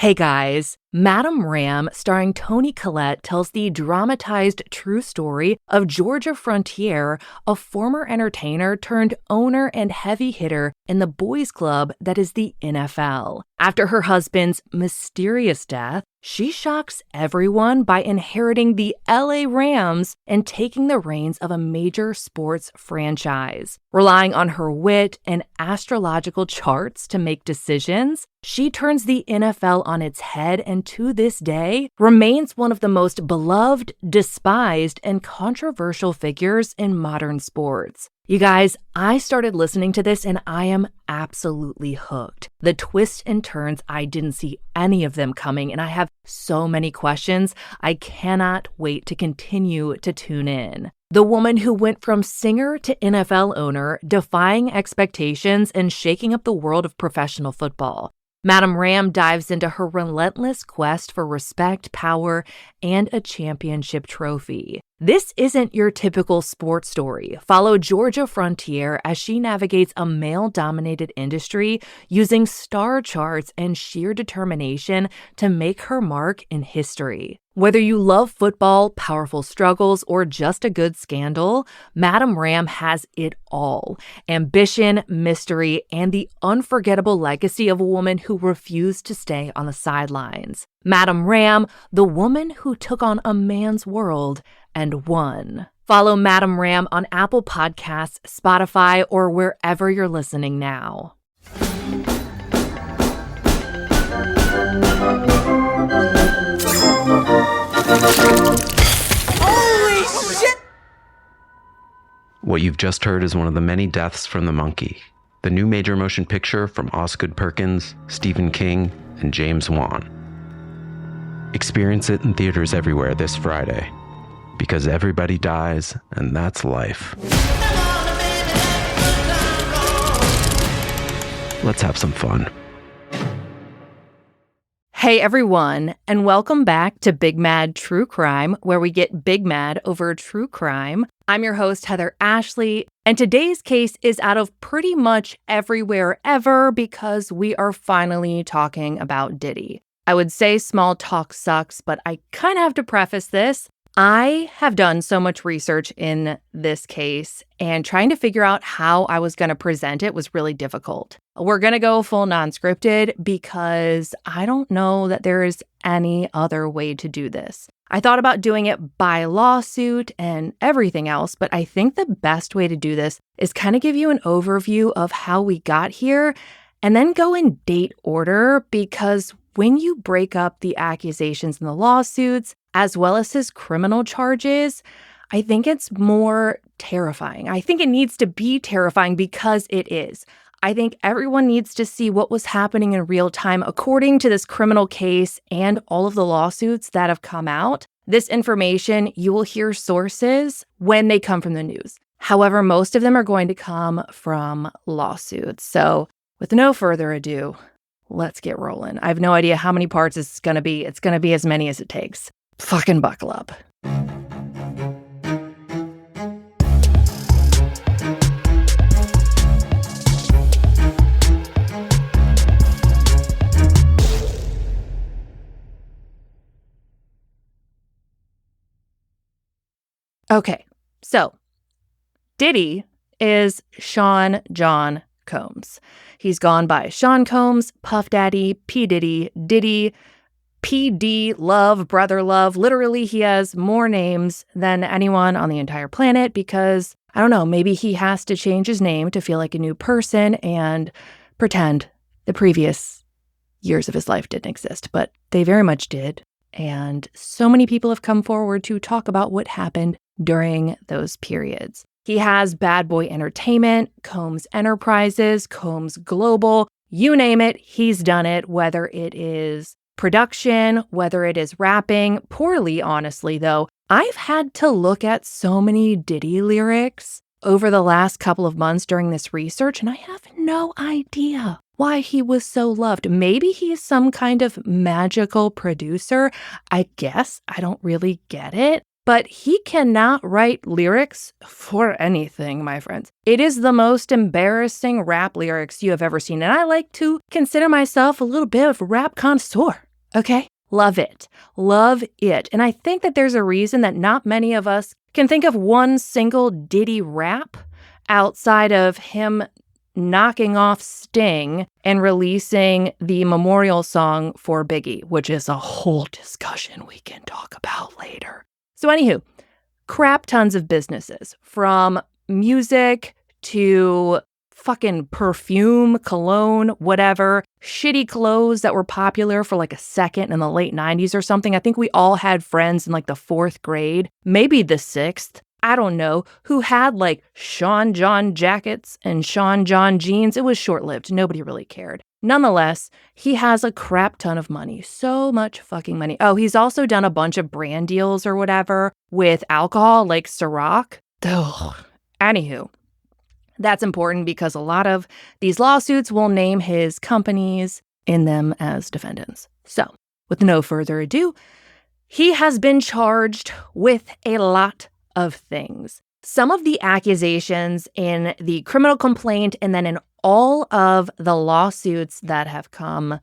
Hey guys, Madame Ram, starring Toni Collette, tells the dramatized true story of Georgia Frontier, a former entertainer turned owner and heavy hitter in the boys' club that is the NFL. After her husband's mysterious death, she shocks everyone by inheriting the LA Rams and taking the reins of a major sports franchise. Relying on her wit and astrological charts to make decisions, she turns the NFL on its head and to this day remains one of the most beloved, despised, and controversial figures in modern sports. You guys, I started listening to this and I am absolutely hooked. The twists and turns, I didn't see any of them coming, and I have so many questions. I cannot wait to continue to tune in. The woman who went from singer to NFL owner, defying expectations and shaking up the world of professional football. Madame Ram dives into her relentless quest for respect, power, and a championship trophy. This isn't your typical sports story. Follow Georgia Frontier as she navigates a male-dominated industry using star charts and sheer determination to make her mark in history. Whether you love football, powerful struggles, or just a good scandal, Madame Ram has it all. Ambition, mystery, and the unforgettable legacy of a woman who refused to stay on the sidelines. Madame Ram, the woman who took on a man's world and won. Follow Madame Ram on Apple Podcasts, Spotify, or wherever you're listening now. Holy shit! What you've just heard is one of the many deaths from the monkey, the new major motion picture from Osgood Perkins, Stephen King, and James Wan. Experience it in theaters everywhere this Friday, because everybody dies, and that's life. Let's have some fun. Hey everyone, and welcome back to Big Mad True Crime, where we get big mad over true crime. I'm your host, Heather Ashley, and today's case is out of pretty much everywhere ever because we are finally talking about Diddy. I would say small talk sucks, but I kind of have to preface this. I have done so much research in this case, and trying to figure out how I was going to present it was really difficult. We're going to go full non-scripted because I don't know that there is any other way to do this. I thought about doing it by lawsuit and everything else, but I think the best way to do this is kind of give you an overview of how we got here and then go in date order, because when you break up the accusations in the lawsuits, as well as his criminal charges, I think it's more terrifying. I think it needs to be terrifying because it is. I think everyone needs to see what was happening in real time according to this criminal case and all of the lawsuits that have come out. This information, you will hear sources when they come from the news. However, most of them are going to come from lawsuits. So with no further ado, let's get rolling. I have no idea how many parts it's going to be. It's going to be as many as it takes. Fucking buckle up. Okay, so Diddy is Sean John Combs. He's gone by Sean Combs, Puff Daddy, P. Diddy, Diddy, PD, Love, Brother Love. Literally, he has more names than anyone on the entire planet because, I don't know, maybe he has to change his name to feel like a new person and pretend the previous years of his life didn't exist. But they very much did. And so many people have come forward to talk about what happened during those periods. He has Bad Boy Entertainment, Combs Enterprises, Combs Global, you name it, he's done it, whether it is production, whether it is rapping, poorly, honestly, though. I've had to look at so many Diddy lyrics over the last couple of months during this research, and I have no idea why he was so loved. Maybe he's some kind of magical producer. I guess I don't really get it. But he cannot write lyrics for anything, my friends. It is the most embarrassing rap lyrics you have ever seen. And I like to consider myself a little bit of a rap connoisseur. Okay? Love it. Love it. And I think that there's a reason that not many of us can think of one single Diddy rap outside of him knocking off Sting and releasing the memorial song for Biggie, which is a whole discussion we can talk about later. So anywho, crap tons of businesses, from music to fucking perfume, cologne, whatever, shitty clothes that were popular for like a second in the late 90s or something. I think we all had friends in like the 4th grade, maybe the 6th, I don't know, who had like Sean John jackets and Sean John jeans. It was short-lived. Nobody really cared. Nonetheless, he has a crap ton of money. So much fucking money. Oh, he's also done a bunch of brand deals or whatever with alcohol like Ciroc. Ugh. Anywho, that's important because a lot of these lawsuits will name his companies in them as defendants. So, with no further ado, he has been charged with a lot of things. Some of the accusations in the criminal complaint and then in all of the lawsuits that have come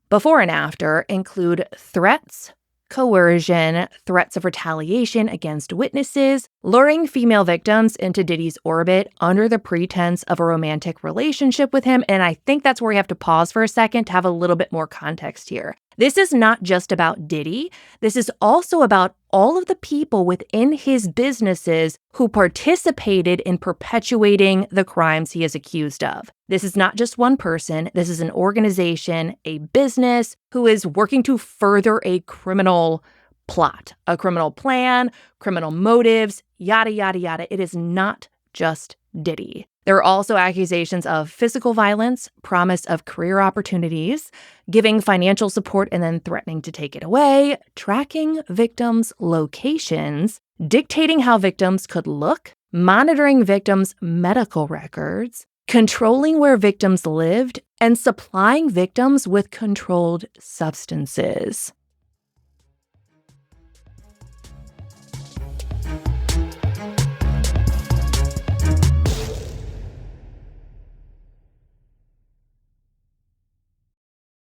before and after include threats, coercion, threats of retaliation against witnesses, luring female victims into Diddy's orbit under the pretense of a romantic relationship with him. And I think that's where we have to pause for a second to have a little bit more context here. This is not just about Diddy. This is also about all of the people within his businesses who participated in perpetuating the crimes he is accused of. This is not just one person. This is an organization, a business who is working to further a criminal plot, a criminal plan, criminal motives, yada, yada, yada. It is not just Diddy. There are also accusations of physical violence, promise of career opportunities, giving financial support and then threatening to take it away, tracking victims' locations, dictating how victims could look, monitoring victims' medical records, controlling where victims lived, and supplying victims with controlled substances.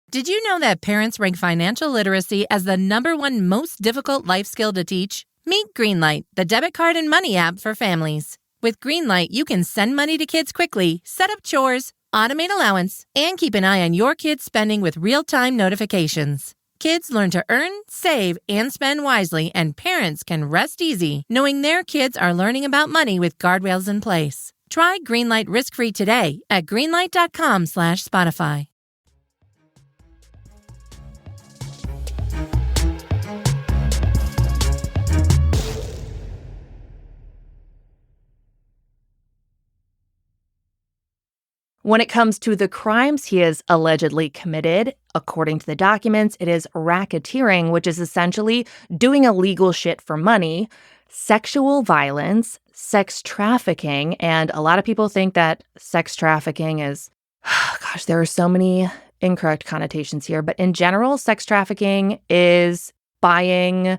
Did you know that parents rank financial literacy as the #1 most difficult life skill to teach? Meet Greenlight, the debit card and money app for families. With Greenlight, you can send money to kids quickly, set up chores, automate allowance, and keep an eye on your kids' spending with real-time notifications. Kids learn to earn, save, and spend wisely, and parents can rest easy knowing their kids are learning about money with guardrails in place. Try Greenlight risk-free today at greenlight.com/Spotify. When it comes to the crimes he has allegedly committed, according to the documents, it is racketeering, which is essentially doing illegal shit for money, sexual violence, sex trafficking, and a lot of people think that sex trafficking is, gosh, there are so many incorrect connotations here, but in general, sex trafficking is buying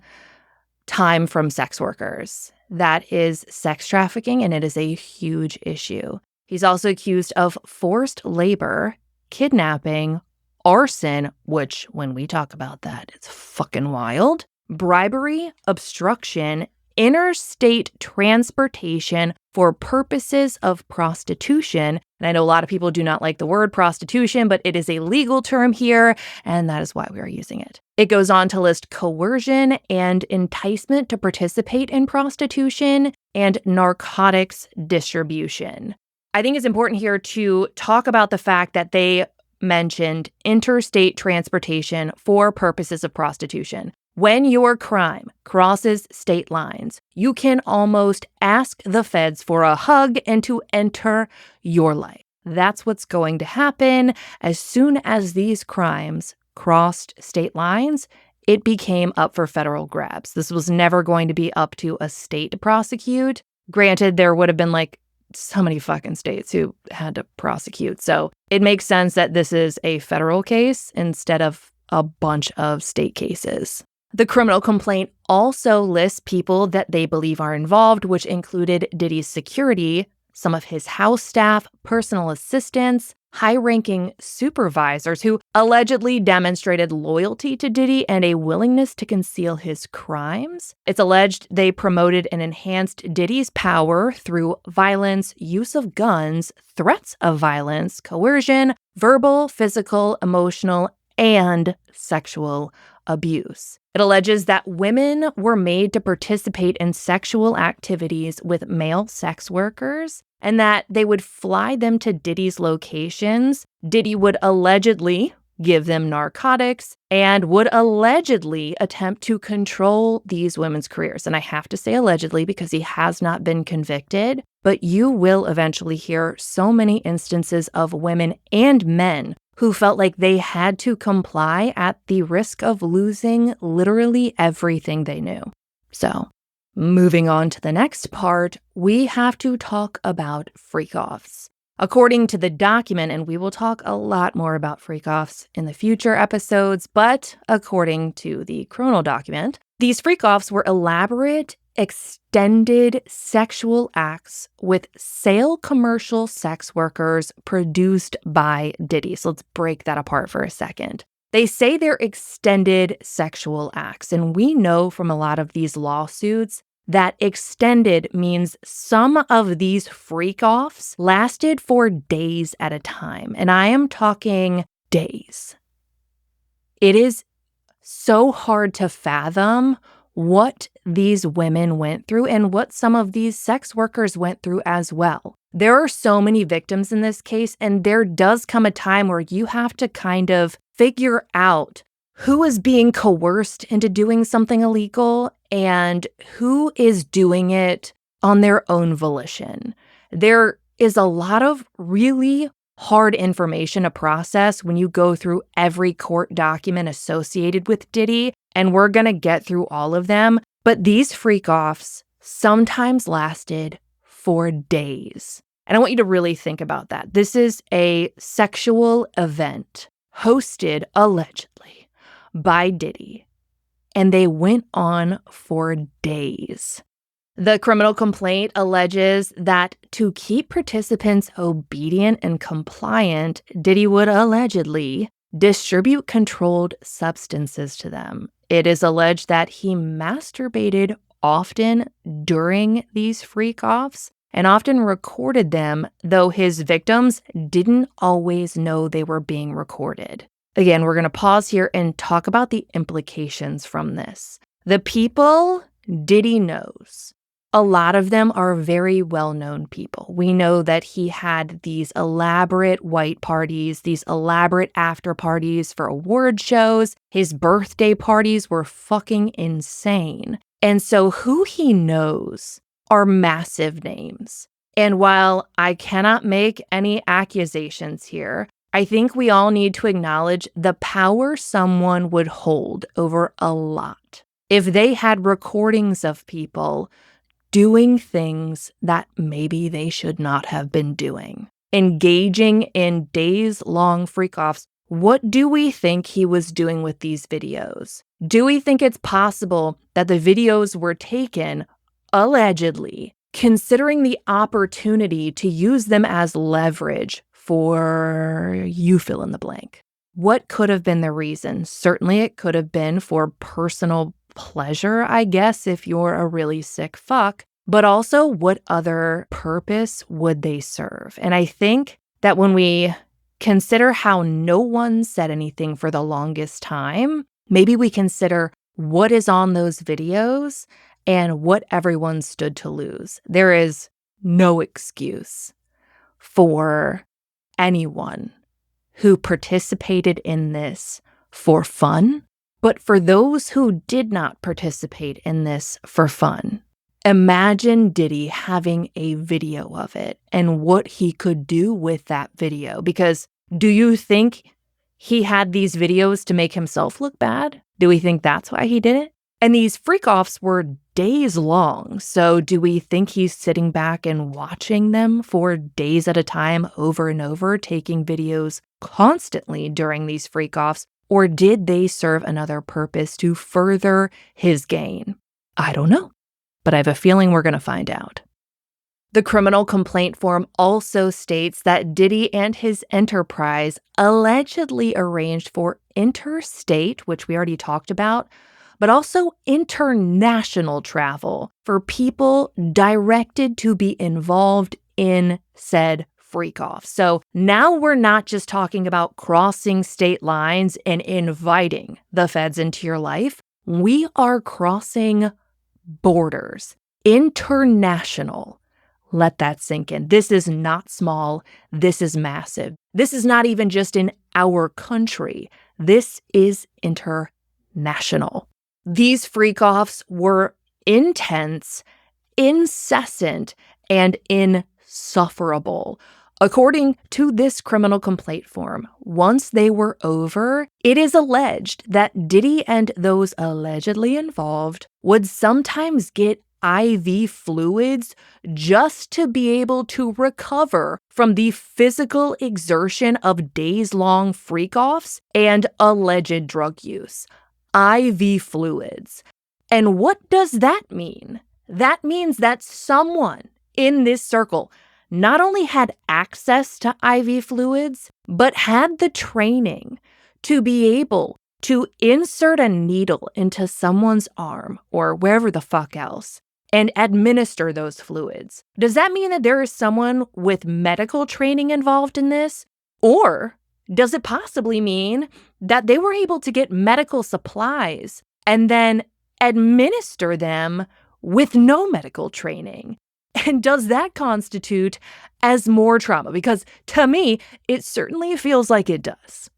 time from sex workers. That is sex trafficking, and it is a huge issue. He's also accused of forced labor, kidnapping, arson, which when we talk about that, it's fucking wild, bribery, obstruction, interstate transportation for purposes of prostitution. And I know a lot of people do not like the word prostitution, but it is a legal term here, and that is why we are using it. It goes on to list coercion and enticement to participate in prostitution and narcotics distribution. I think it's important here to talk about the fact that they mentioned interstate transportation for purposes of prostitution. When your crime crosses state lines, you can almost ask the feds for a hug and to enter your life. That's what's going to happen. As soon as these crimes crossed state lines, it became up for federal grabs. This was never going to be up to a state to prosecute. Granted, there would have been like so many fucking states who had to prosecute. So it makes sense that this is a federal case instead of a bunch of state cases. The criminal complaint also lists people that they believe are involved, which included Diddy's security, some of his house staff, personal assistants, high-ranking supervisors who allegedly demonstrated loyalty to Diddy and a willingness to conceal his crimes. It's alleged they promoted and enhanced Diddy's power through violence, use of guns, threats of violence, coercion, verbal, physical, emotional, and sexual abuse. It alleges that women were made to participate in sexual activities with male sex workers and that they would fly them to Diddy's locations. Diddy would allegedly give them narcotics and would allegedly attempt to control these women's careers. And I have to say allegedly because he has not been convicted, but you will eventually hear so many instances of women and men who felt like they had to comply at the risk of losing literally everything they knew. So, moving on to the next part, we have to talk about freak-offs. According to the document, and we will talk a lot more about freak-offs in the future episodes, but according to the Chrono document, these freak-offs were elaborate, extended sexual acts with sale commercial sex workers produced by Diddy. So let's break that apart for a second. They say they're extended sexual acts, and we know from a lot of these lawsuits that extended means some of these freak-offs lasted for days at a time, and I am talking days. It is so hard to fathom what these women went through and what some of these sex workers went through as well. There are so many victims in this case, and there does come a time where you have to kind of figure out who is being coerced into doing something illegal and who is doing it on their own volition. There is a lot of really hard information to process when you go through every court document associated with Diddy, and we're going to get through all of them. But these freak-offs sometimes lasted for days. And I want you to really think about that. This is a sexual event hosted, allegedly, by Diddy, and they went on for days. The criminal complaint alleges that to keep participants obedient and compliant, Diddy would allegedly distribute controlled substances to them. It is alleged that he masturbated often during these freak-offs and often recorded them, though his victims didn't always know they were being recorded. Again, we're going to pause here and talk about the implications from this. The people Diddy knows, a lot of them are very well-known people. We know that he had these elaborate white parties, these elaborate after parties for award shows. His birthday parties were fucking insane. And so who he knows are massive names. And while I cannot make any accusations here, I think we all need to acknowledge the power someone would hold over a lot if they had recordings of people doing things that maybe they should not have been doing. Engaging in days-long freak-offs. What do we think he was doing with these videos? Do we think it's possible that the videos were taken, allegedly, considering the opportunity to use them as leverage for you fill in the blank? What could have been the reason? Certainly it could have been for personal pleasure, I guess, if you're a really sick fuck, but also what other purpose would they serve? And I think that when we consider how no one said anything for the longest time, maybe we consider what is on those videos and what everyone stood to lose. There is no excuse for anyone who participated in this for fun. But for those who did not participate in this for fun, imagine Diddy having a video of it and what he could do with that video. Because do you think he had these videos to make himself look bad? Do we think that's why he did it? And these freak-offs were days long. So do we think he's sitting back and watching them for days at a time over and over, taking videos constantly during these freak-offs? Or did they serve another purpose to further his gain? I don't know, but I have a feeling we're going to find out. The criminal complaint form also states that Diddy and his enterprise allegedly arranged for interstate, which we already talked about, but also international travel for people directed to be involved in said freak-off. So now we're not just talking about crossing state lines and inviting the feds into your life. We are crossing borders, international. Let that sink in. This is not small. This is massive. This is not even just in our country. This is international. These freak-offs were intense, incessant, and insufferable. According to this criminal complaint form, once they were over, it is alleged that Diddy and those allegedly involved would sometimes get IV fluids just to be able to recover from the physical exertion of days-long freak-offs and alleged drug use. IV fluids. And what does that mean? That means that someone in this circle not only had access to IV fluids, but had the training to be able to insert a needle into someone's arm or wherever the fuck else and administer those fluids. Does that mean that there is someone with medical training involved in this? Or does it possibly mean that they were able to get medical supplies and then administer them with no medical training? And does that constitute as more trauma? Because to me, it certainly feels like it does.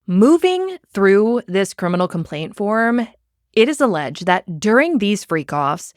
Moving through this criminal complaint form, it is alleged that during these freak-offs,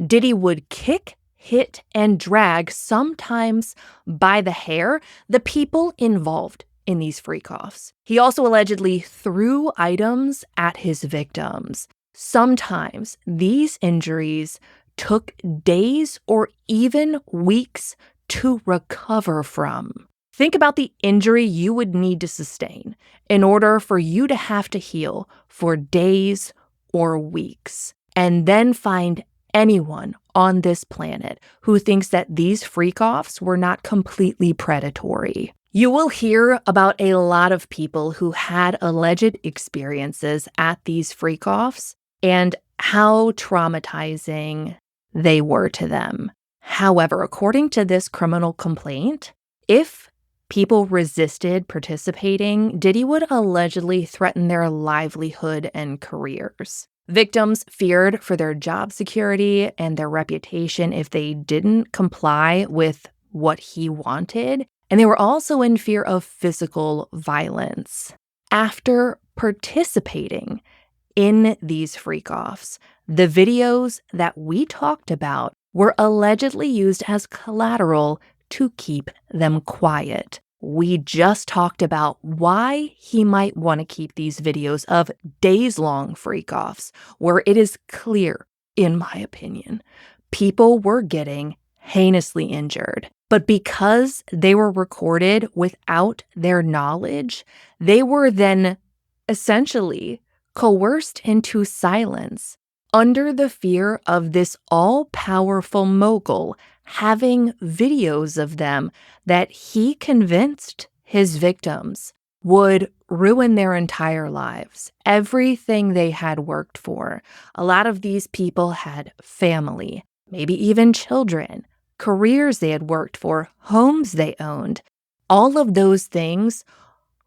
Diddy would kick, hit, and drag, sometimes by the hair, the people involved in these freak-offs. He also allegedly threw items at his victims. Sometimes these injuries took days or even weeks to recover from. Think about the injury you would need to sustain in order for you to have to heal for days or weeks, and then find anyone on this planet who thinks that these freak-offs were not completely predatory. You will hear about a lot of people who had alleged experiences at these freak-offs and how traumatizing they were to them. However, according to this criminal complaint, if people resisted participating, Diddy would allegedly threaten their livelihood and careers. Victims feared for their job security and their reputation if they didn't comply with what he wanted, and they were also in fear of physical violence. After participating in these freak-offs, the videos that we talked about were allegedly used as collateral to keep them quiet. We just talked about why he might want to keep these videos of days-long freak-offs, where it is clear, in my opinion, people were getting heinously injured. But because they were recorded without their knowledge, they were then essentially coerced into silence under the fear of this all-powerful mogul having videos of them that he convinced his victims would ruin their entire lives, everything they had worked for. A lot of these people had family, maybe even children, careers they had worked for, homes they owned. All of those things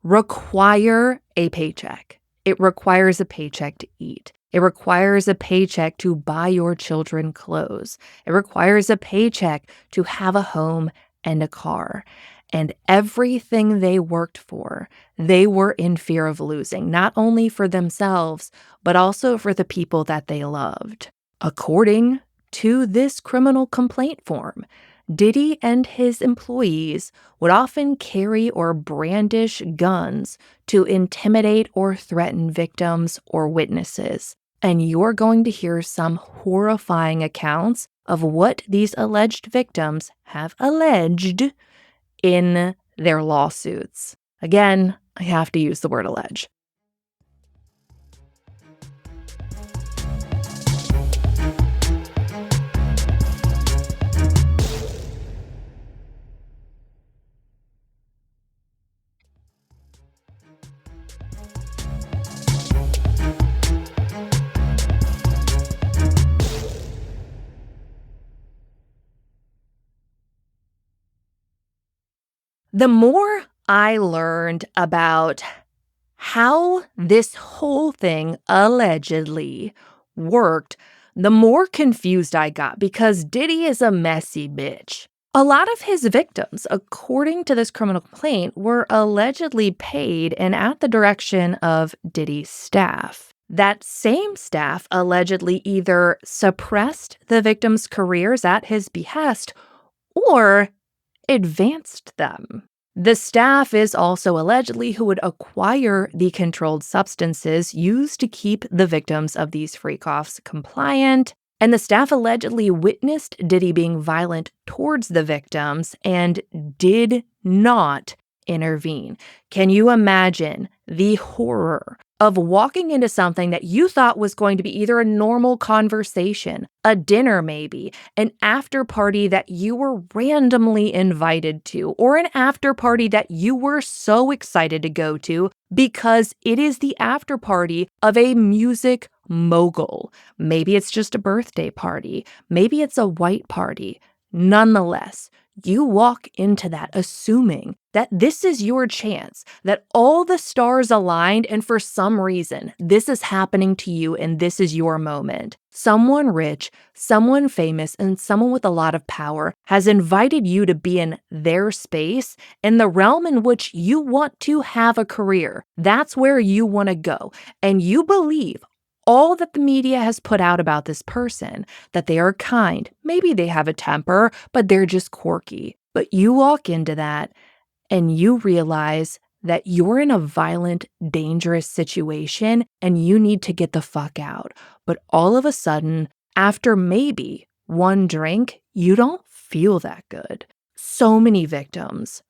require a paycheck. It requires a paycheck to eat. It requires a paycheck to buy your children clothes. It requires a paycheck to have a home and a car. And everything they worked for, they were in fear of losing, not only for themselves, but also for the people that they loved. According to this criminal complaint form, Diddy and his employees would often carry or brandish guns to intimidate or threaten victims or witnesses. And you're going to hear some horrifying accounts of what these alleged victims have alleged in their lawsuits. Again, I have to use the word allege. The more I learned about how this whole thing allegedly worked, the more confused I got because Diddy is a messy bitch. A lot of his victims, according to this criminal complaint, were allegedly paid and at the direction of Diddy's staff. That same staff allegedly either suppressed the victims' careers at his behest or advanced them. The staff is also allegedly who would acquire the controlled substances used to keep the victims of these freak-offs compliant, and the staff allegedly witnessed Diddy being violent towards the victims and did not intervene. Can you imagine the horror of walking into something that you thought was going to be either a normal conversation, a dinner maybe, an after party that you were randomly invited to, or an after party that you were so excited to go to because it is the after party of a music mogul. Maybe it's just a birthday party. Maybe it's a white party. Nonetheless, you walk into that assuming that this is your chance, that all the stars aligned, and for some reason, this is happening to you and this is your moment. Someone rich, someone famous, and someone with a lot of power has invited you to be in their space, in the realm in which you want to have a career. That's where you want to go. And you believe all that the media has put out about this person, that they are kind, maybe they have a temper, but they're just quirky. But you walk into that and you realize that you're in a violent, dangerous situation and you need to get the fuck out. But all of a sudden, after maybe one drink, you don't feel that good. So many victims,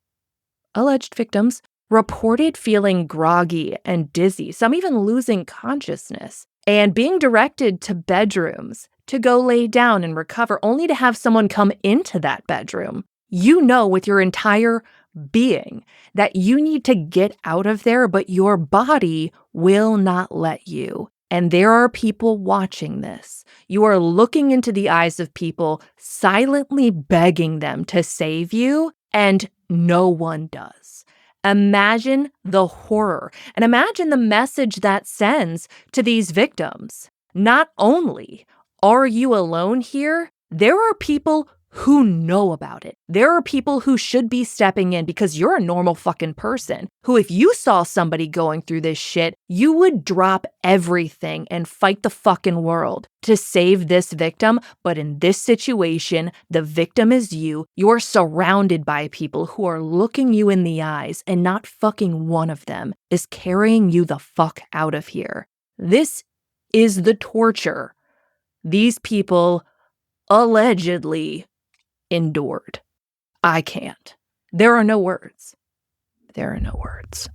alleged victims, reported feeling groggy and dizzy, some even losing consciousness, and being directed to bedrooms to go lay down and recover, only to have someone come into that bedroom. You know with your entire being that you need to get out of there, but your body will not let you. And there are people watching this. You are looking into the eyes of people, silently begging them to save you, and no one does. Imagine the horror and imagine the message that sends to these victims. Not only are you alone here, there are people who know about it. There are people who should be stepping in because you're a normal fucking person who, if you saw somebody going through this shit, you would drop everything and fight the fucking world to save this victim. But in this situation, the victim is you. You're surrounded by people who are looking you in the eyes, and not fucking one of them is carrying you the fuck out of here. This is the torture these people allegedly endured. I can't. There are no words. There are no words.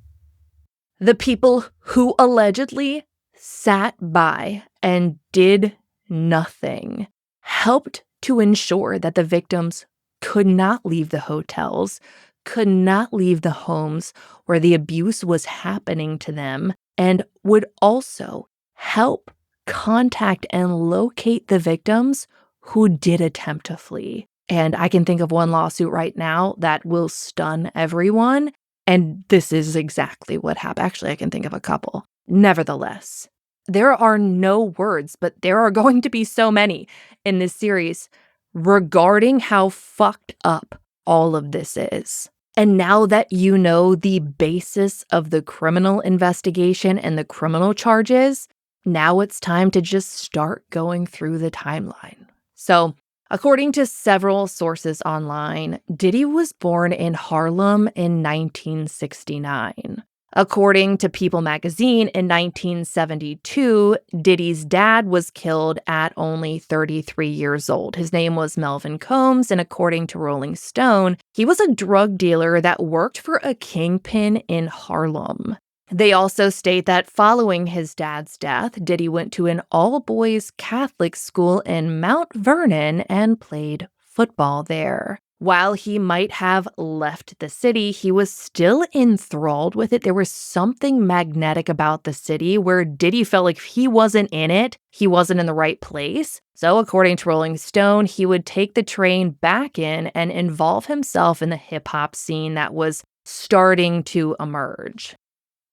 The people who allegedly sat by and did nothing helped to ensure that the victims could not leave the hotels, could not leave the homes where the abuse was happening to them, and would also help contact and locate the victims who did attempt to flee. And I can think of one lawsuit right now that will stun everyone. And this is exactly what happened. Actually, I can think of a couple. Nevertheless, there are no words, but there are going to be so many in this series regarding how fucked up all of this is. And now that you know the basis of the criminal investigation and the criminal charges, now it's time to just start going through the timeline. So, according to several sources online, Diddy was born in Harlem in 1969. According to People magazine, in 1972, Diddy's dad was killed at only 33 years old. His name was Melvin Combs, and according to Rolling Stone, he was a drug dealer that worked for a kingpin in Harlem. They also state that following his dad's death, Diddy went to an all-boys Catholic school in Mount Vernon and played football there. While he might have left the city, he was still enthralled with it. There was something magnetic about the city where Diddy felt like if he wasn't in it, he wasn't in the right place. So, according to Rolling Stone, he would take the train back in and involve himself in the hip hop scene that was starting to emerge.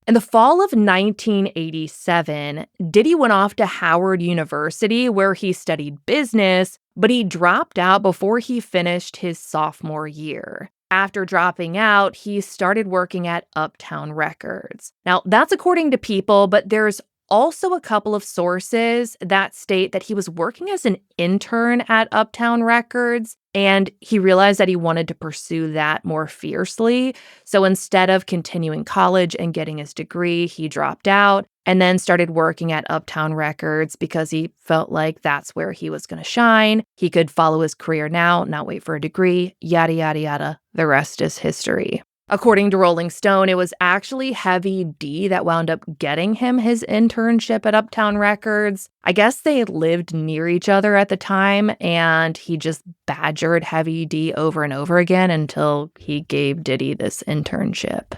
In the fall of 1987, Diddy went off to Howard University where he studied business, but he dropped out before he finished his sophomore year. After dropping out, he started working at Uptown Records. Now, that's according to People, but there's also a couple of sources that state that he was working as an intern at Uptown Records, and he realized that he wanted to pursue that more fiercely. So instead of continuing college and getting his degree, he dropped out and then started working at Uptown Records because he felt like that's where he was going to shine. He could follow his career now, not wait for a degree, yada, yada, yada. The rest is history. According to Rolling Stone, it was actually Heavy D that wound up getting him his internship at Uptown Records. I guess they lived near each other at the time, and he just badgered Heavy D over and over again until he gave Diddy this internship.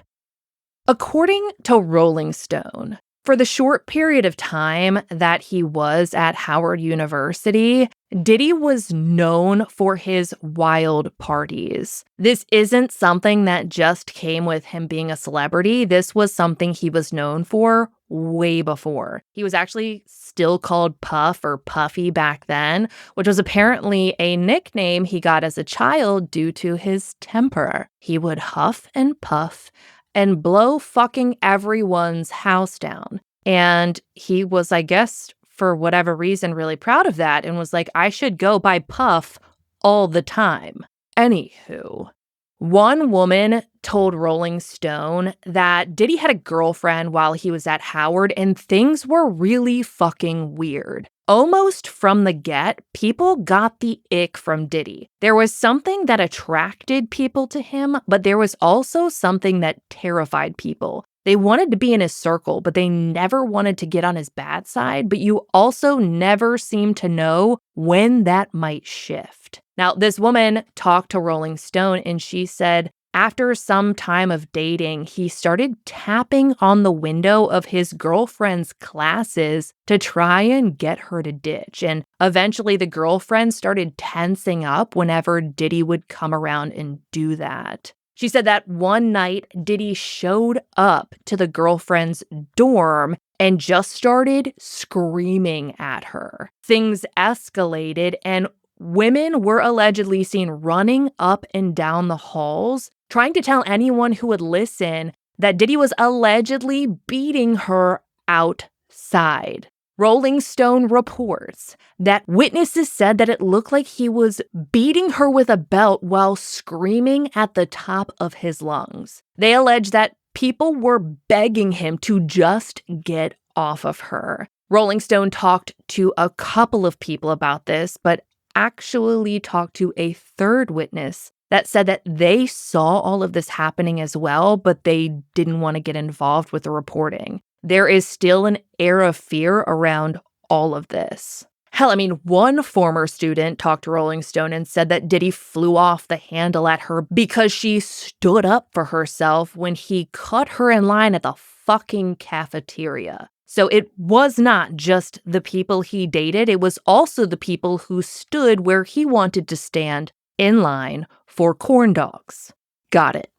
According to Rolling Stone, for the short period of time that he was at Howard University, Diddy was known for his wild parties. This isn't something that just came with him being a celebrity. This was something he was known for way before. He was actually still called Puff or Puffy back then, which was apparently a nickname he got as a child due to his temper. He would huff and puff and blow fucking everyone's house down. And he was, I guess, for whatever reason, really proud of that and was like, I should go by Puff all the time. Anywho, one woman told Rolling Stone that Diddy had a girlfriend while he was at Howard and things were really fucking weird. Almost from the get, people got the ick from Diddy. There was something that attracted people to him, but there was also something that terrified people. They wanted to be in his circle, but they never wanted to get on his bad side, but you also never seemed to know when that might shift. Now, this woman talked to Rolling Stone and she said, after some time of dating, he started tapping on the window of his girlfriend's classes to try and get her to ditch. And eventually the girlfriend started tensing up whenever Diddy would come around and do that. She said that one night, Diddy showed up to the girlfriend's dorm and just started screaming at her. Things escalated and women were allegedly seen running up and down the halls, trying to tell anyone who would listen that Diddy was allegedly beating her outside. Rolling Stone reports that witnesses said that it looked like he was beating her with a belt while screaming at the top of his lungs. They allege that people were begging him to just get off of her. Rolling Stone talked to a couple of people about this, but actually talked to a third witness that said that they saw all of this happening as well, but they didn't want to get involved with the reporting. There is still an air of fear around all of this. Hell, I mean, one former student talked to Rolling Stone and said that Diddy flew off the handle at her because she stood up for herself when he cut her in line at the fucking cafeteria. So it was not just the people he dated, it was also the people who stood where he wanted to stand in line for corn dogs. Got it.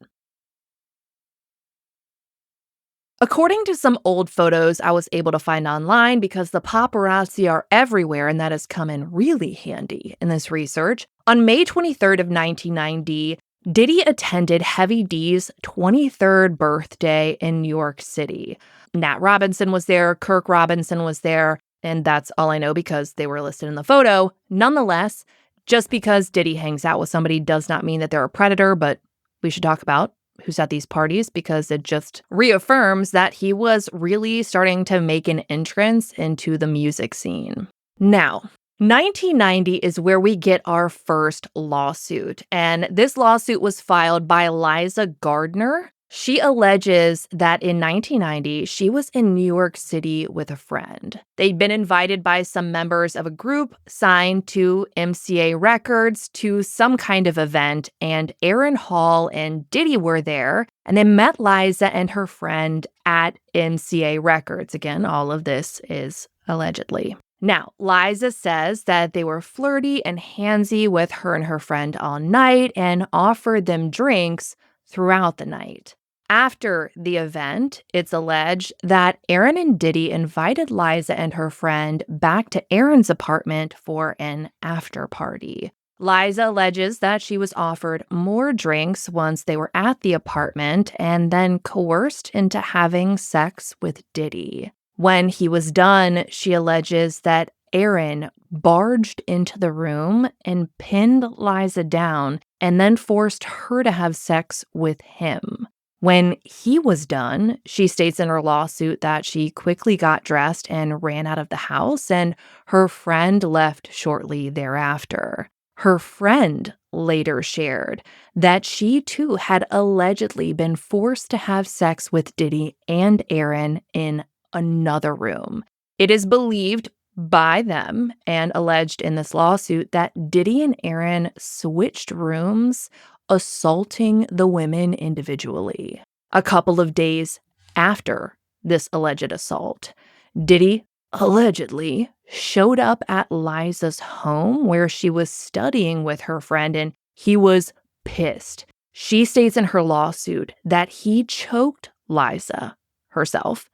According to some old photos I was able to find online, because the paparazzi are everywhere and that has come in really handy in this research, on May 23rd of 1990, Diddy attended Heavy D's 23rd birthday in New York City. Nat Robinson was there, Kirk Robinson was there, and that's all I know because they were listed in the photo. Nonetheless, just because Diddy hangs out with somebody does not mean that they're a predator, but we should talk about who's at these parties because it just reaffirms that he was really starting to make an entrance into the music scene. Now, 1990 is where we get our first lawsuit, and this lawsuit was filed by Liza Gardner. She alleges that in 1990, she was in New York City with a friend. They'd been invited by some members of a group signed to MCA Records to some kind of event, and Aaron Hall and Diddy were there, and they met Liza and her friend at MCA Records. Again, all of this is allegedly. Now, Liza says that they were flirty and handsy with her and her friend all night and offered them drinks throughout the night. After the event, it's alleged that Aaron and Diddy invited Liza and her friend back to Aaron's apartment for an after party. Liza alleges that she was offered more drinks once they were at the apartment and then coerced into having sex with Diddy. When he was done, she alleges that Aaron barged into the room and pinned Liza down and then forced her to have sex with him. When he was done, she states in her lawsuit that she quickly got dressed and ran out of the house, and her friend left shortly thereafter. Her friend later shared that she too had allegedly been forced to have sex with Diddy and Aaron in another room. It is believed by them and alleged in this lawsuit that Diddy and Aaron switched rooms, assaulting the women individually. A couple of days after this alleged assault, Diddy allegedly showed up at Liza's home where she was studying with her friend, and he was pissed. She states in her lawsuit that he choked Liza herself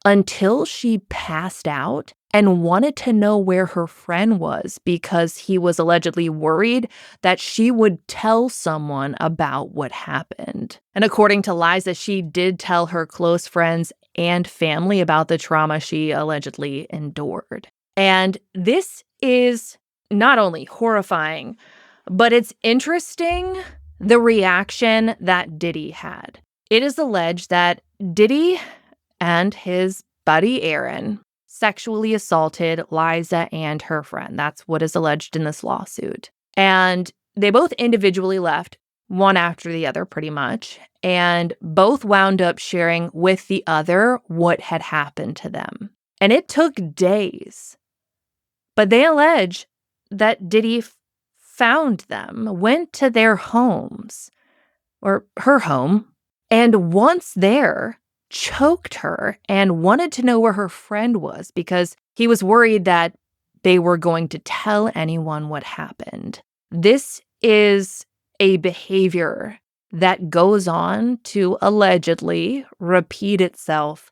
until she passed out and wanted to know where her friend was because he was allegedly worried that she would tell someone about what happened. And according to Liza, she did tell her close friends and family about the trauma she allegedly endured. And this is not only horrifying, but it's interesting the reaction that Diddy had. It is alleged that Diddy and his buddy Aaron sexually assaulted Liza and her friend. That's what is alleged in this lawsuit. And they both individually left, one after the other pretty much, and both wound up sharing with the other what had happened to them. And it took days. But they allege that Diddy found them, went to their homes, or her home, and once there, choked her and wanted to know where her friend was because he was worried that they were going to tell anyone what happened. This is a behavior that goes on to allegedly repeat itself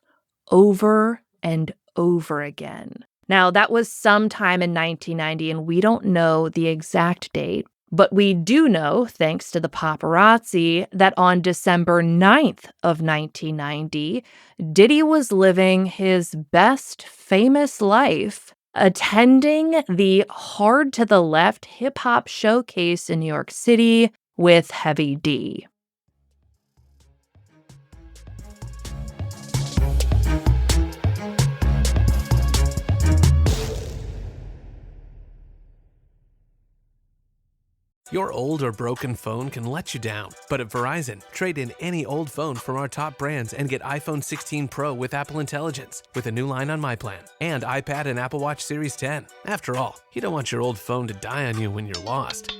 over and over again. Now, that was sometime in 1990, and we don't know the exact date. But we do know, thanks to the paparazzi, that on December 9th of 1990, Diddy was living his best famous life, attending the Hard to the Left hip-hop showcase in New York City with Heavy D. Your old or broken phone can let you down, but at Verizon, trade in any old phone from our top brands and get iPhone 16 Pro with Apple Intelligence with a new line on My Plan and iPad and Apple Watch Series 10. After all, you don't want your old phone to die on you when you're lost.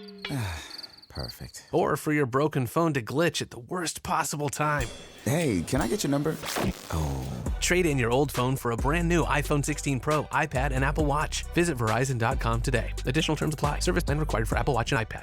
Perfect. Or for your broken phone to glitch at the worst possible time. Hey, can I get your number? Oh. Trade in your old phone for a brand new iPhone 16 Pro, iPad, and Apple Watch. Visit Verizon.com today. Additional terms apply. Service plan required for Apple Watch and iPad.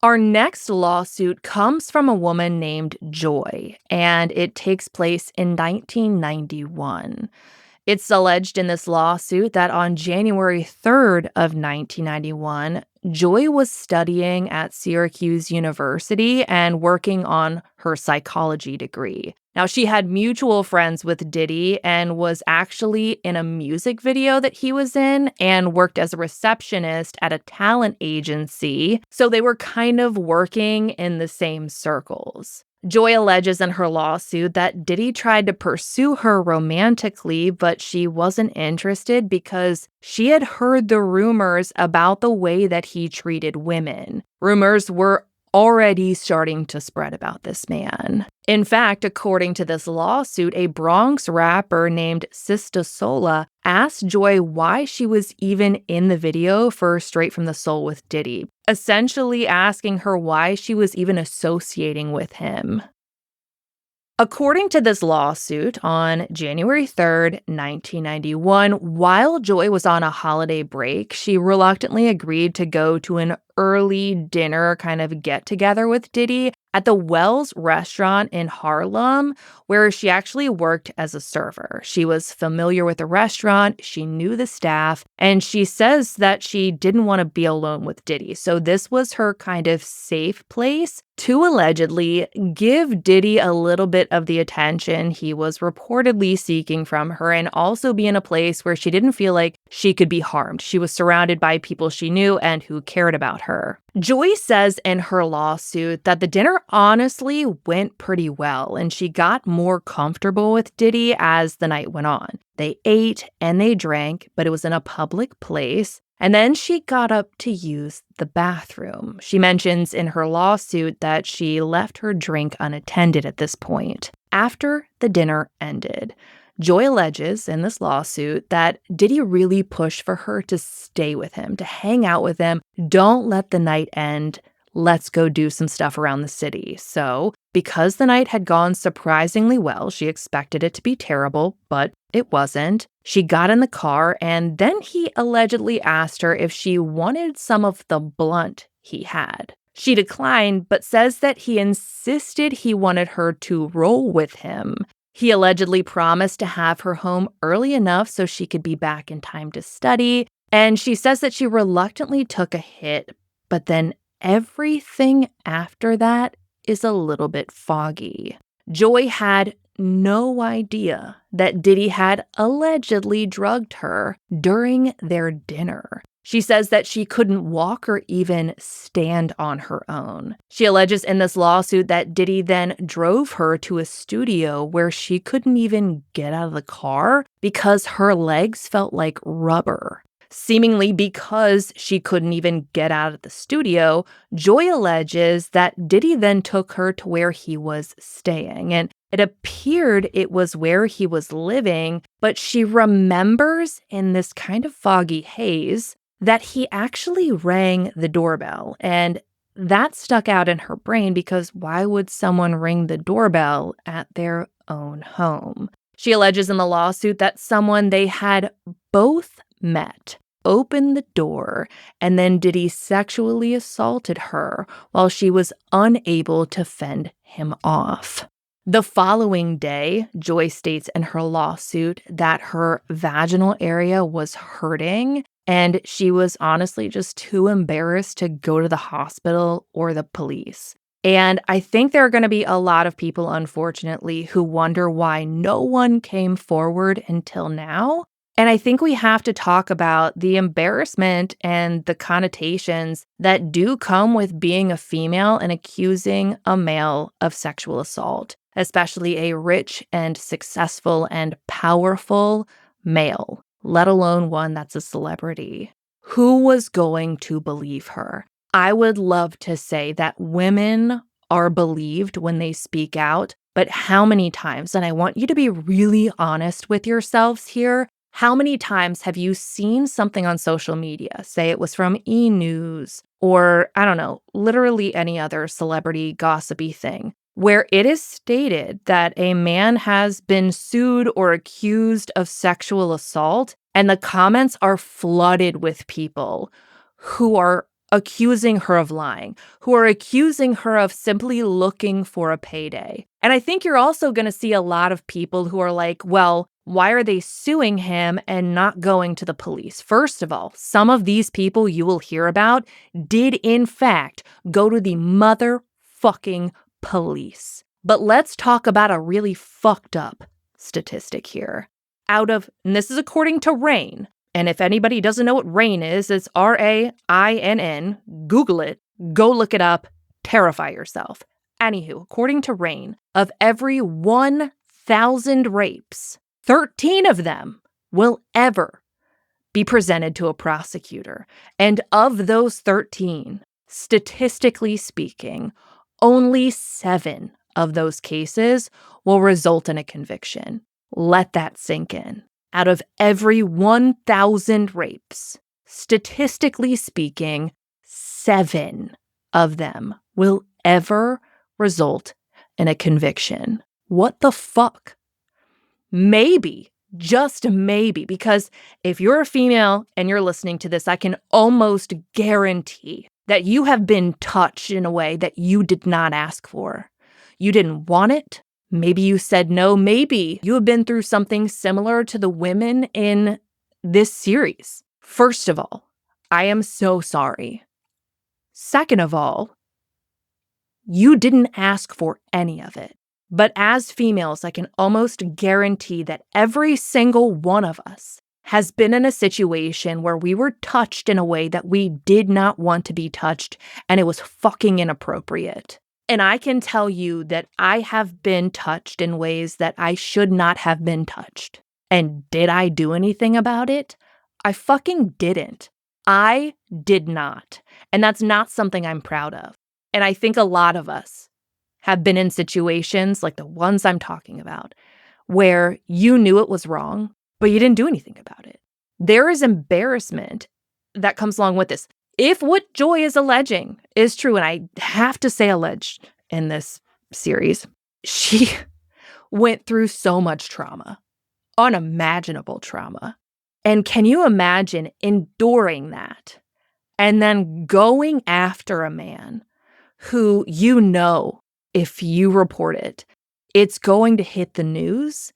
Our next lawsuit comes from a woman named Joy, and it takes place in 1991. It's alleged in this lawsuit that on January 3rd of 1991, Joy was studying at Syracuse University and working on her psychology degree. Now, she had mutual friends with Diddy and was actually in a music video that he was in and worked as a receptionist at a talent agency. So they were kind of working in the same circles. Joy alleges in her lawsuit that Diddy tried to pursue her romantically, but she wasn't interested because she had heard the rumors about the way that he treated women. Rumors were already starting to spread about this man. In fact, according to this lawsuit, a Bronx rapper named Sista Sola asked Joy why she was even in the video for Straight from the Soul with Diddy, essentially asking her why she was even associating with him. According to this lawsuit, on January 3rd, 1991, while Joy was on a holiday break, she reluctantly agreed to go to an early dinner kind of get-together with Diddy at the Wells restaurant in Harlem, where she actually worked as a server. She was familiar with the restaurant, she knew the staff, and she says that she didn't want to be alone with Diddy. So this was her kind of safe place to allegedly give Diddy a little bit of the attention he was reportedly seeking from her, and also be in a place where she didn't feel like she could be harmed. She was surrounded by people she knew and who cared about her. Joy says in her lawsuit that the dinner honestly went pretty well, and she got more comfortable with Diddy as the night went on. They ate and they drank, but it was in a public place. And then she got up to use the bathroom. She mentions in her lawsuit that she left her drink unattended at this point. After the dinner ended, Joy alleges in this lawsuit that Diddy really pushed for her to stay with him, to hang out with him. Don't let the night end. Let's go do some stuff around the city. So, because the night had gone surprisingly well, she expected it to be terrible, but it wasn't. She got in the car, and then he allegedly asked her if she wanted some of the blunt he had. She declined, but says that he insisted he wanted her to roll with him. He allegedly promised to have her home early enough so she could be back in time to study, and she says that she reluctantly took a hit, but then everything after that is a little bit foggy. Joy had no idea that Diddy had allegedly drugged her during their dinner. She says that she couldn't walk or even stand on her own. She alleges in this lawsuit that Diddy then drove her to a studio where she couldn't even get out of the car because her legs felt like rubber. Seemingly because she couldn't even get out of the studio, Joy alleges that Diddy then took her to where he was staying, and it appeared it was where he was living, but she remembers in this kind of foggy haze that he actually rang the doorbell, and that stuck out in her brain because why would someone ring the doorbell at their own home? She alleges in the lawsuit that someone they had both met opened the door, and then Diddy sexually assaulted her while she was unable to fend him off. The following day, Joy states in her lawsuit that her vaginal area was hurting, and she was honestly just too embarrassed to go to the hospital or the police. And I think there are going to be a lot of people, unfortunately, who wonder why no one came forward until now. And I think we have to talk about the embarrassment and the connotations that do come with being a female and accusing a male of sexual assault, especially a rich and successful and powerful male, let alone one that's a celebrity. Who was going to believe her? I would love to say that women are believed when they speak out, but how many times, and I want you to be really honest with yourselves here, how many times have you seen something on social media, say it was from E! News or, I don't know, literally any other celebrity gossipy thing, where it is stated that a man has been sued or accused of sexual assault, and the comments are flooded with people who are accusing her of lying, who are accusing her of simply looking for a payday. And I think you're also going to see a lot of people who are like, well, why are they suing him and not going to the police? First of all, some of these people you will hear about did in fact go to the motherfucking police. But let's talk about a really fucked up statistic here. And this is according to RAINN, and if anybody doesn't know what RAINN is, it's RAINN. Google it, go look it up, terrify yourself. Anywho, according to Rain, of every 1,000 rapes, 13 of them will ever be presented to a prosecutor. And of those 13, statistically speaking, only 7 of those cases will result in a conviction. Let that sink in. Out of every 1,000 rapes, statistically speaking, 7 of them will ever result in a conviction. What the fuck? Maybe, just maybe, because if you're a female and you're listening to this, I can almost guarantee that you have been touched in a way that you did not ask for. You didn't want it. Maybe you said no. Maybe you have been through something similar to the women in this series. First of all, I am so sorry. Second of all, you didn't ask for any of it. But as females, I can almost guarantee that every single one of us has been in a situation where we were touched in a way that we did not want to be touched, and it was fucking inappropriate. And I can tell you that I have been touched in ways that I should not have been touched. And did I do anything about it? I fucking didn't. I did not. And that's not something I'm proud of. And I think a lot of us have been in situations like the ones I'm talking about, where you knew it was wrong, but you didn't do anything about it. There is embarrassment that comes along with this. If what Joy is alleging is true, and I have to say alleged in this series, she went through so much trauma, unimaginable trauma. And can you imagine enduring that and then going after a man who you know, if you report it, it's going to hit the news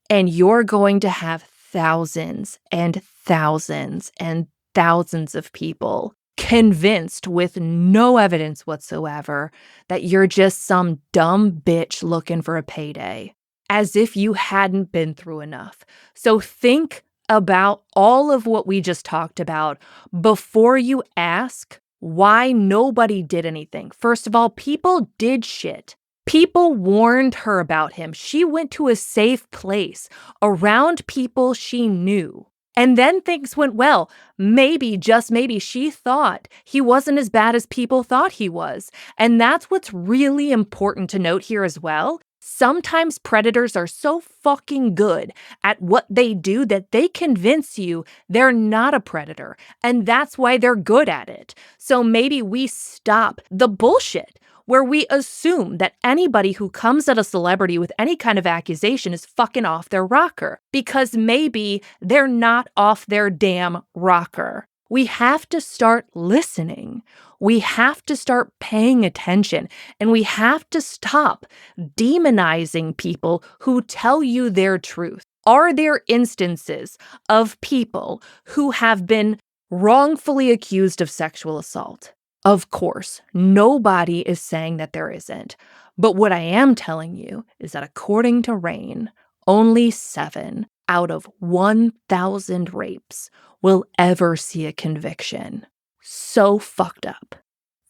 and you're going to have thousands and thousands and thousands of people convinced with no evidence whatsoever that you're just some dumb bitch looking for a payday, as if you hadn't been through enough. So think about all of what we just talked about before you ask why nobody did anything. First of all, people did shit. People warned her about him. She went to a safe place around people she knew. And then things went well. Maybe, just maybe, she thought he wasn't as bad as people thought he was. And that's what's really important to note here as well. Sometimes predators are so fucking good at what they do that they convince you they're not a predator. And that's why they're good at it. So maybe we stop the bullshit where we assume that anybody who comes at a celebrity with any kind of accusation is fucking off their rocker, because maybe they're not off their damn rocker. We have to start listening. We have to start paying attention, and we have to stop demonizing people who tell you their truth. Are there instances of people who have been wrongfully accused of sexual assault? Of course, nobody is saying that there isn't. But what I am telling you is that according to Rain, only 7 out of 1,000 rapes will ever see a conviction. So fucked up.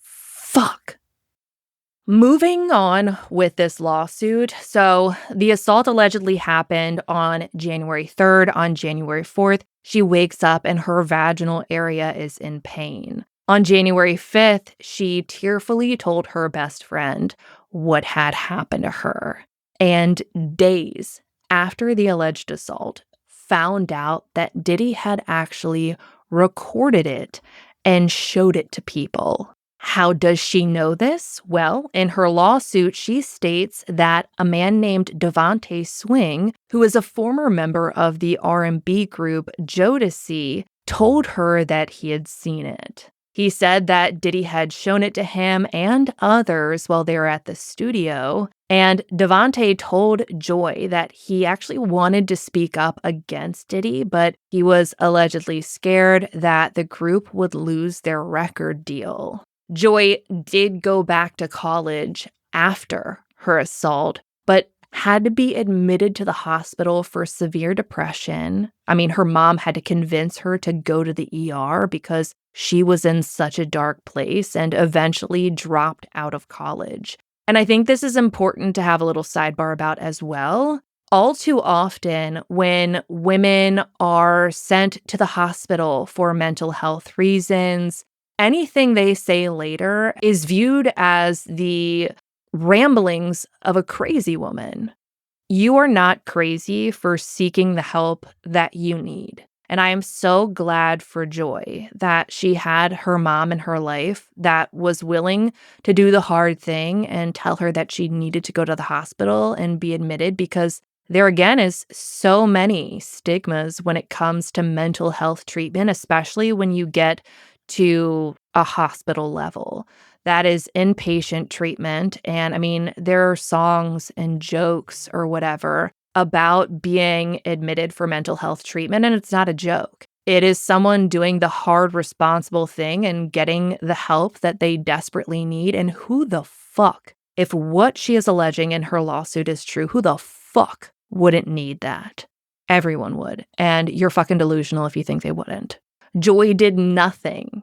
Fuck. Moving on with this lawsuit. So the assault allegedly happened on January 3rd. On January 4th, she wakes up and her vaginal area is in pain. On January 5th, she tearfully told her best friend what had happened to her. And days after the alleged assault, found out that Diddy had actually recorded it and showed it to people. How does she know this? Well, in her lawsuit, she states that a man named Devontae Swing, who is a former member of the R&B group Jodeci, told her that he had seen it. He said that Diddy had shown it to him and others while they were at the studio, and Devontae told Joy that he actually wanted to speak up against Diddy, but he was allegedly scared that the group would lose their record deal. Joy did go back to college after her assault, but had to be admitted to the hospital for severe depression. I mean, her mom had to convince her to go to the ER because she was in such a dark place, and eventually dropped out of college. And I think this is important to have a little sidebar about as well. All too often, when women are sent to the hospital for mental health reasons, anything they say later is viewed as the ramblings of a crazy woman. You are not crazy for seeking the help that you need. And I am so glad for Joy that she had her mom in her life that was willing to do the hard thing and tell her that she needed to go to the hospital and be admitted, because there again is so many stigmas when it comes to mental health treatment, especially when you get to a hospital level. That is inpatient treatment. And I mean, there are songs and jokes or whatever about being admitted for mental health treatment, and it's not a joke. It is someone doing the hard, responsible thing and getting the help that they desperately need. And who the fuck, if what she is alleging in her lawsuit is true, who the fuck wouldn't need that? Everyone would. And you're fucking delusional if you think they wouldn't. Joy did nothing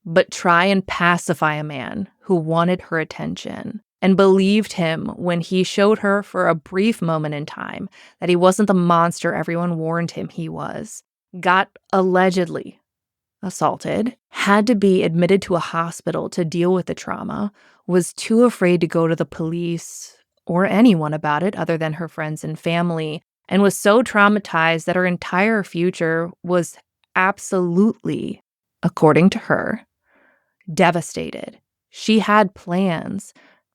but try and pacify a man who wanted her attention and believed him when he showed her for a brief moment in time that he wasn't the monster everyone warned him he was. Got allegedly assaulted, had to be admitted to a hospital to deal with the trauma, was too afraid to go to the police or anyone about it other than her friends and family, and was so traumatized that her entire future was absolutely, according to her, devastated. She had plans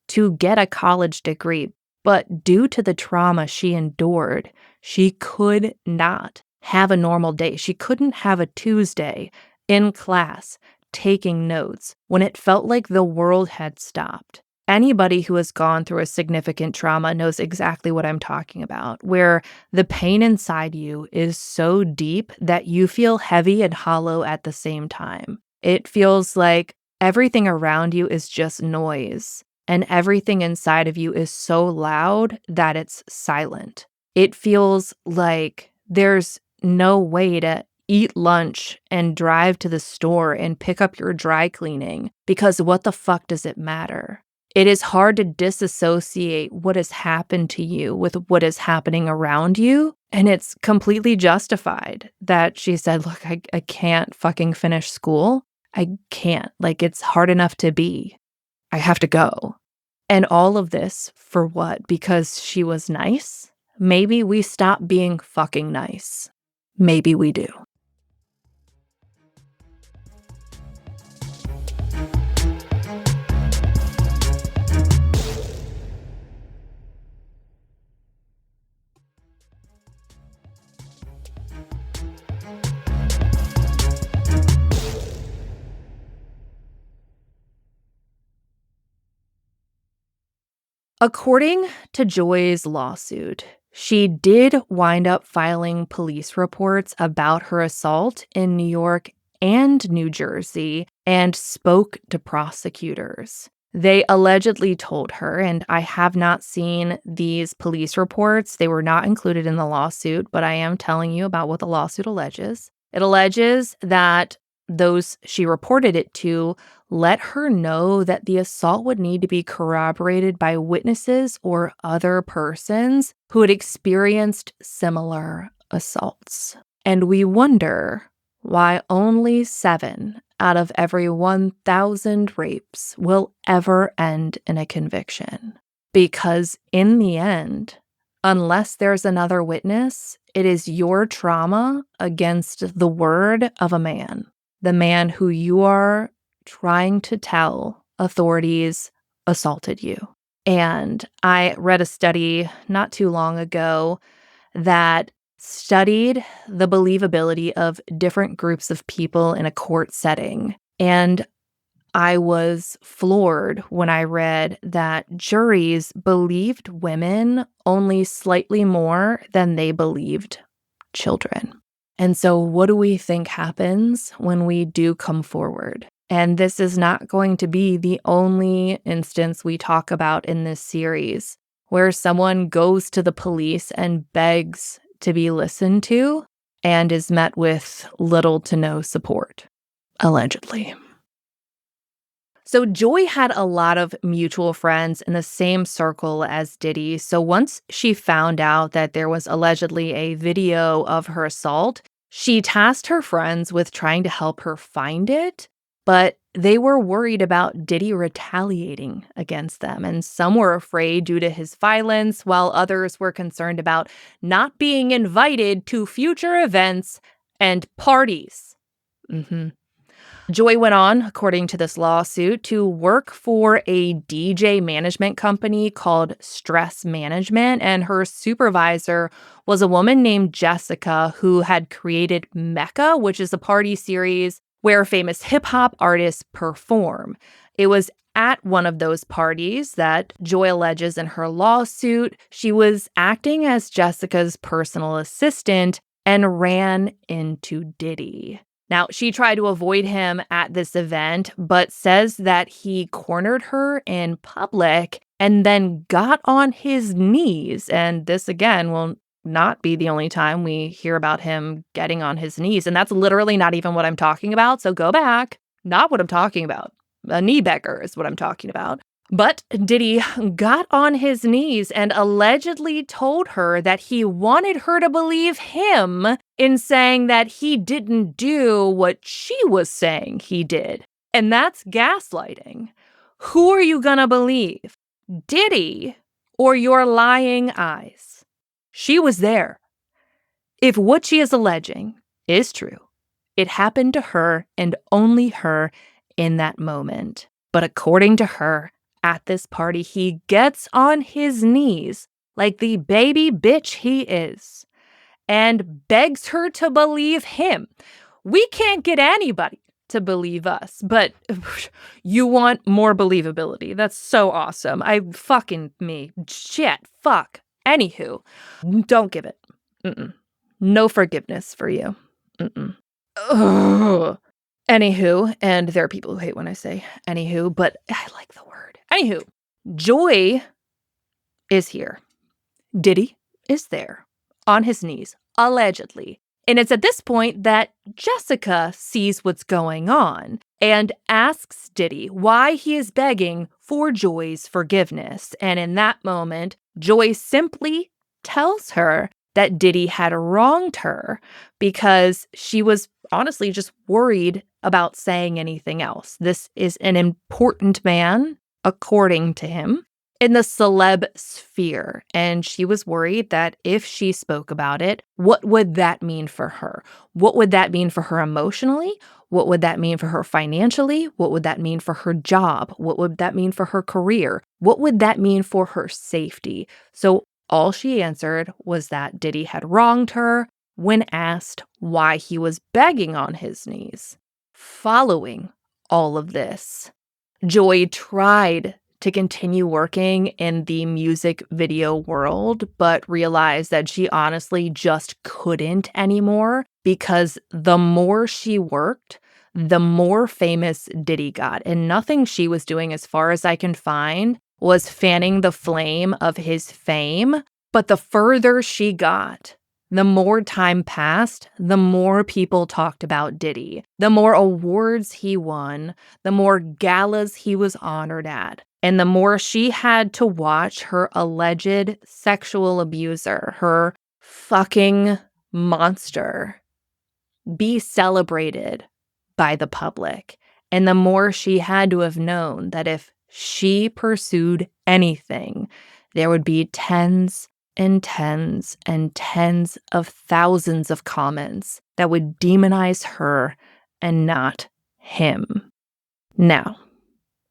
to get a college degree, but due to the trauma she endured, she could not have a normal day. She couldn't have a Tuesday in class taking notes when it felt like the world had stopped. Anybody who has gone through a significant trauma knows exactly what I'm talking about, where the pain inside you is so deep that you feel heavy and hollow at the same time. It feels like everything around you is just noise, and everything inside of you is so loud that it's silent. It feels like there's no way to eat lunch and drive to the store and pick up your dry cleaning, because what the fuck does it matter? It is hard to disassociate what has happened to you with what is happening around you, and it's completely justified that she said, look, I can't fucking finish school. I can't. Like, it's hard enough to be. I have to go. And all of this for what? Because she was nice? Maybe we stop being fucking nice. Maybe we do. According to Joy's lawsuit, she did wind up filing police reports about her assault in New York and New Jersey and spoke to prosecutors. They allegedly told her, and I have not seen these police reports. They were not included in the lawsuit, but I am telling you about what the lawsuit alleges. It alleges that those she reported it to let her know that the assault would need to be corroborated by witnesses or other persons who had experienced similar assaults. And we wonder why only 7 out of every 1,000 rapes will ever end in a conviction. Because in the end, unless there's another witness, it is your trauma against the word of a man. The man who you are trying to tell authorities assaulted you. And I read a study not too long ago that studied the believability of different groups of people in a court setting. And I was floored when I read that juries believed women only slightly more than they believed children. And so what do we think happens when we do come forward? And this is not going to be the only instance we talk about in this series where someone goes to the police and begs to be listened to and is met with little to no support, allegedly. So Joy had a lot of mutual friends in the same circle as Diddy. So once she found out that there was allegedly a video of her assault, she tasked her friends with trying to help her find it. But they were worried about Diddy retaliating against them. And some were afraid due to his violence, while others were concerned about not being invited to future events and parties. Joy went on, according to this lawsuit, to work for a DJ management company called Stress Management, and her supervisor was a woman named Jessica who had created Mecca, which is a party series where famous hip-hop artists perform. It was at one of those parties that Joy alleges in her lawsuit she was acting as Jessica's personal assistant and ran into Diddy. Now, she tried to avoid him at this event, but says that he cornered her in public and then got on his knees. And this, again, will not be the only time we hear about him getting on his knees. And that's literally not even what I'm talking about. So go back. Not what I'm talking about. A knee beggar is what I'm talking about. But Diddy got on his knees and allegedly told her that he wanted her to believe him in saying that he didn't do what she was saying he did. And that's gaslighting. Who are you gonna believe? Diddy or your lying eyes? She was there. If what she is alleging is true, it happened to her and only her in that moment. But according to her, at this party, he gets on his knees like the baby bitch he is and begs her to believe him. We can't get anybody to believe us, but you want more believability. That's so awesome. Shit, fuck. Anywho, don't give it. No forgiveness for you. Ugh. Anywho, and there are people who hate when I say anywho, but I like the word. Anywho, Joy is here. Diddy is there on his knees, allegedly. And it's at this point that Jessica sees what's going on and asks Diddy why he is begging for Joy's forgiveness. And in that moment, Joy simply tells her that Diddy had wronged her because she was honestly just worried about saying anything else. This is an important man, according to him, in the celeb sphere. And she was worried that if she spoke about it, what would that mean for her? What would that mean for her emotionally? What would that mean for her financially? What would that mean for her job? What would that mean for her career? What would that mean for her safety? So all she answered was that Diddy had wronged her when asked why he was begging on his knees. Following all of this, Joy tried to continue working in the music video world, but realized that she honestly just couldn't anymore because the more she worked, the more famous Diddy got. And nothing she was doing, as far as I can find, was fanning the flame of his fame. But the further she got, the more time passed, the more people talked about Diddy, the more awards he won, the more galas he was honored at, and the more she had to watch her alleged sexual abuser, her fucking monster, be celebrated by the public. And the more she had to have known that if she pursued anything, there would be tens and tens and tens of thousands of comments that would demonize her and not him. Now,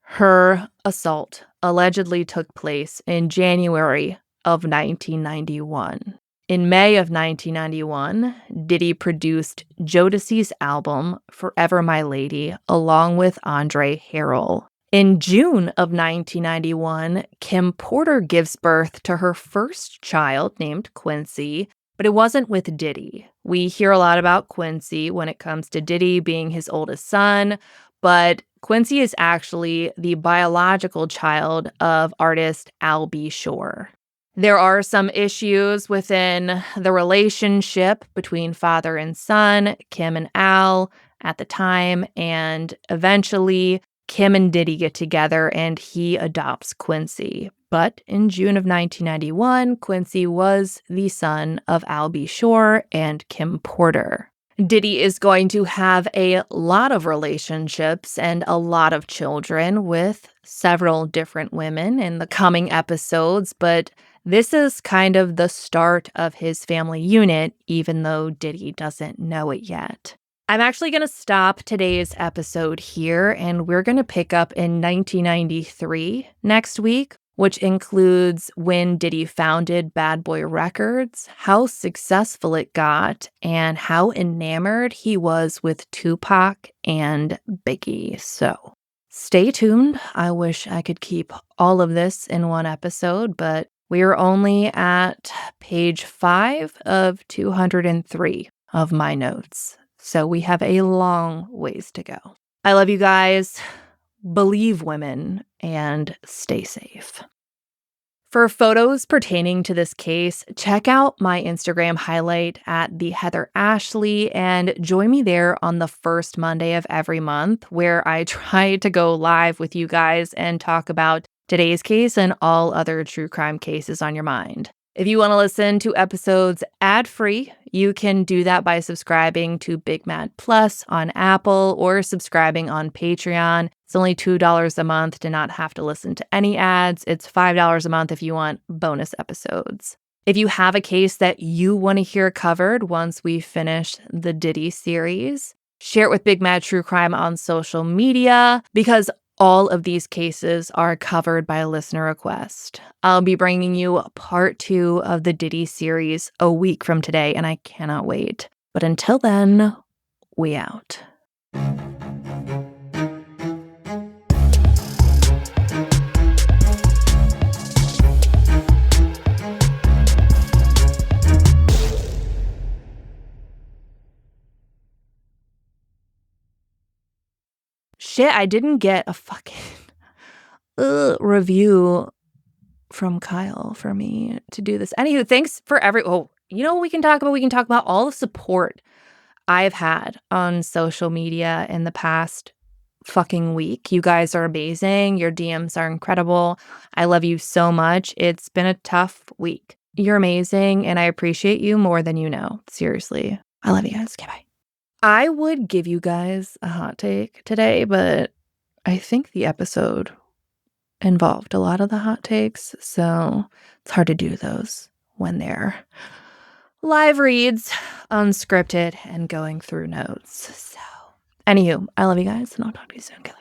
her assault allegedly took place in January of 1991. In May of 1991, Diddy produced Jodeci's album Forever My Lady along with Andre Harrell. In June of 1991, Kim Porter gives birth to her first child named Quincy, but it wasn't with Diddy. We hear a lot about Quincy when it comes to Diddy being his oldest son, but Quincy is actually the biological child of artist Al B. Shore. There are some issues within the relationship between father and son, Kim and Al, at the time, and eventually Kim and Diddy get together and he adopts Quincy. But in June of 1991, Quincy was the son of Al B. Shore and Kim Porter. Diddy is going to have a lot of relationships and a lot of children with several different women in the coming episodes, but this is kind of the start of his family unit, even though Diddy doesn't know it yet. I'm actually going to stop today's episode here, and we're going to pick up in 1993 next week, which includes when Diddy founded Bad Boy Records, how successful it got, and how enamored he was with Tupac and Biggie. So stay tuned. I wish I could keep all of this in one episode, but we are only at page 5 of 203 of my notes. So we have a long ways to go. I love you guys. Believe women and stay safe. For photos pertaining to this case, check out my Instagram highlight at the Heather Ashley and join me there on the first Monday of every month, where I try to go live with you guys and talk about today's case and all other true crime cases on your mind. If you want to listen to episodes ad-free, you can do that by subscribing to Big Mad Plus on Apple or subscribing on Patreon. It's only $2 a month to not have to listen to any ads. It's $5 a month if you want bonus episodes. If you have a case that you want to hear covered once we finish the Diddy series, share it with Big Mad True Crime on social media, because all of these cases are covered by listener request. I'll be bringing you part 2 of the Diddy series a week from today, and I cannot wait. But until then, we out. Shit, I didn't get a fucking review from Kyle for me to do this. Anywho, thanks for you know what we can talk about? We can talk about all the support I've had on social media in the past fucking week. You guys are amazing. Your DMs are incredible. I love you so much. It's been a tough week. You're amazing, and I appreciate you more than you know. Seriously. I love you guys. Okay, bye. I would give you guys a hot take today, but I think the episode involved a lot of the hot takes, so it's hard to do those when they're live reads, unscripted, and going through notes. So, anywho, I love you guys, and I'll talk to you soon. Okay,